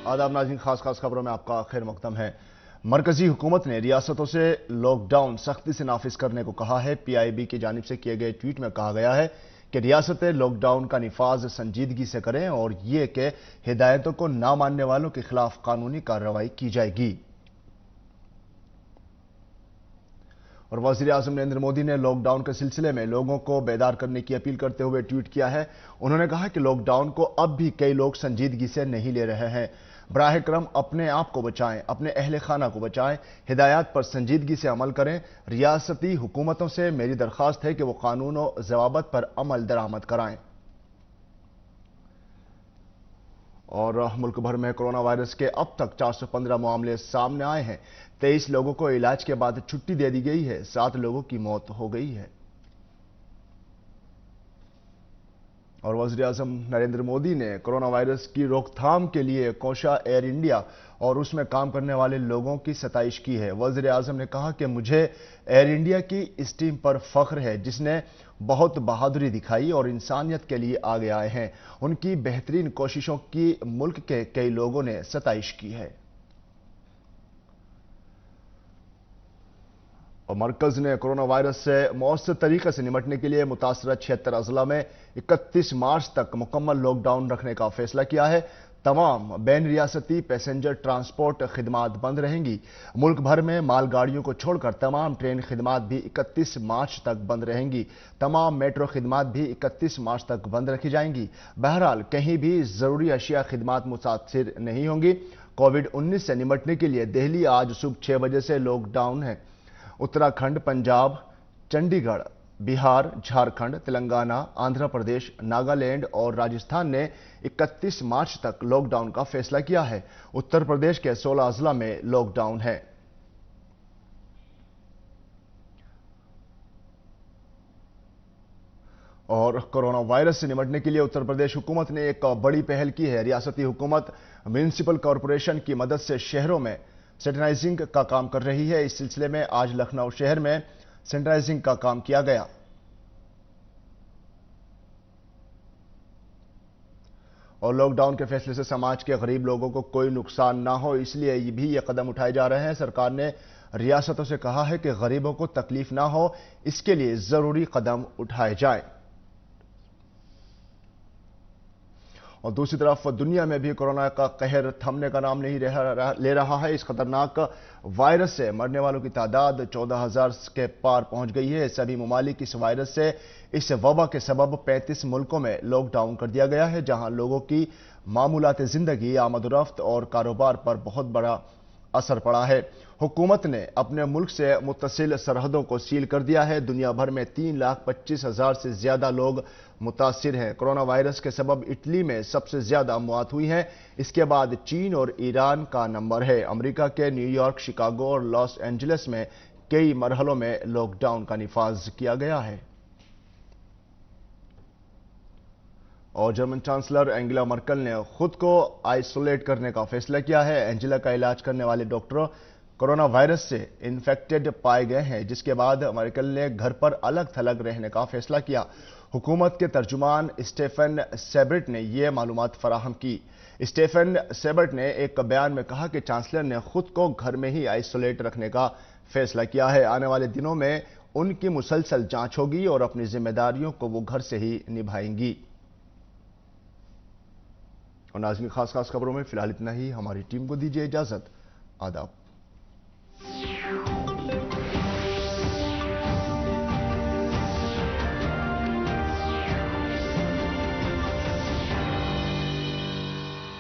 आदाब नाज़रीन, खास खबरों में आपका खैर मकदम है। मरकजी हुकूमत ने रियासतों से लॉकडाउन सख्ती से नाफिज करने को कहा है। PIB की जानिब से किए गए ट्वीट में कहा गया है कि रियासतें लॉकडाउन का निफाज संजीदगी से करें और ये कि हिदायतों को ना मानने वालों के खिलाफ कानूनी कार्रवाई की जाएगी। और वज़ीर आज़म नरेंद्र मोदी ने लॉकडाउन के सिलसिले में लोगों को बेदार करने की अपील करते हुए ट्वीट किया है। उन्होंने कहा कि लॉकडाउन को अब भी कई लोग संजीदगी से नहीं ले रहे हैं। बराह करम अपने आप को बचाएं, अपने अहल खाना को बचाएं, हिदायत पर संजीदगी से अमल करें। रियासती हुकूमतों से मेरी दरख्वास्त है कि वो कानून और ज़वाबत पर अमल दरामद कराएं। और मुल्क भर में कोरोना वायरस के अब तक 415 मामले सामने आए हैं। 23 लोगों को इलाज के बाद छुट्टी दे दी गई है। 7 लोगों की मौत हो गई है। और वज़ीर आज़म नरेंद्र मोदी ने कोरोना वायरस की रोकथाम के लिए कोशा एयर इंडिया और उसमें काम करने वाले लोगों की सताइश की है। वज़ीर आज़म ने कहा कि मुझे एयर इंडिया की इस टीम पर फख्र है जिसने बहुत बहादुरी दिखाई और इंसानियत के लिए आगे आए हैं। उनकी बेहतरीन कोशिशों की मुल्क के कई लोगों ने सताइश की है। और मरकज ने कोरोना वायरस से मौसर तरीके से निपटने के लिए मुतासरा 76 अजला में 31 मार्च तक मुकम्मल लॉकडाउन रखने का फैसला किया है। तमाम बैन रियासती पैसेंजर ट्रांसपोर्ट खिदमात बंद रहेंगी। मुल्क भर में मालगाड़ियों को छोड़कर तमाम ट्रेन खिदमात भी 31 मार्च तक बंद रहेंगी। तमाम मेट्रो खिदमात भी 31 मार्च तक बंद रखी जाएंगी। बहरहाल कहीं भी जरूरी अशिया खिदमात मुतासिर नहीं होंगी। कोविड-19 से निपटने के लिए दिल्ली आज सुबह 6 बजे से लॉकडाउन है। उत्तराखंड, पंजाब, चंडीगढ़, बिहार, झारखंड, तेलंगाना, आंध्र प्रदेश, नागालैंड और राजस्थान ने 31 मार्च तक लॉकडाउन का फैसला किया है। उत्तर प्रदेश के 16 अजला में लॉकडाउन है। और कोरोना वायरस से निपटने के लिए उत्तर प्रदेश हुकूमत ने एक बड़ी पहल की है। रियासती हुकूमत म्यूनिसिपल कॉरपोरेशन की मदद से शहरों में सैनिटाइजिंग का काम कर रही है। इस सिलसिले में आज लखनऊ शहर में सैनिटाइजिंग का काम किया गया। और लॉकडाउन के फैसले से समाज के गरीब लोगों को कोई नुकसान ना हो, इसलिए भी ये कदम उठाए जा रहे हैं। सरकार ने रियासतों से कहा है कि गरीबों को तकलीफ ना हो, इसके लिए जरूरी कदम उठाए जाएं। और दूसरी तरफ दुनिया में भी कोरोना का कहर थमने का नाम नहीं ले रहा है। इस खतरनाक वायरस से मरने वालों की तादाद 14,000 के पार पहुंच गई है। सभी ममालिक इस वायरस से इस वबा के सबब 35 मुल्कों में लॉकडाउन कर दिया गया है, जहां लोगों की मामूलात जिंदगी, आमदोरफ्त और कारोबार पर बहुत बड़ा असर पड़ा है। हुकूमत ने अपने मुल्क से मुत्तसिल सरहदों को सील कर दिया है। दुनिया भर में 3,25,000 से ज्यादा लोग मुतासिर हैं। कोरोना वायरस के सबब इटली में सबसे ज्यादा मौत हुई हैं। इसके बाद चीन और ईरान का नंबर है। अमेरिका के न्यूयॉर्क, शिकागो और लॉस एंजलिस में कई मरहलों में लॉकडाउन का निफाज किया गया है। और जर्मन चांसलर एंगेला मर्केल ने खुद को आइसोलेट करने का फैसला किया है। एंजेला का इलाज करने वाले डॉक्टर कोरोना वायरस से इन्फेक्टेड पाए गए हैं, जिसके बाद मर्केल ने घर पर अलग थलग रहने का फैसला किया। हुकूमत के तर्जुमान स्टेफन सेबर्ट ने यह मालूमात फराहम की। स्टेफन सेबर्ट ने एक बयान में कहा कि चांसलर ने खुद को घर में ही आइसोलेट रखने का फैसला किया है। आने वाले दिनों में उनकी मुसलसल जांच होगी और अपनी जिम्मेदारियों को वो घर से ही निभाएंगी। और नाज़रीन, खास खबरों में फिलहाल इतना ही। हमारी टीम को दीजिए इजाजत। आदाब।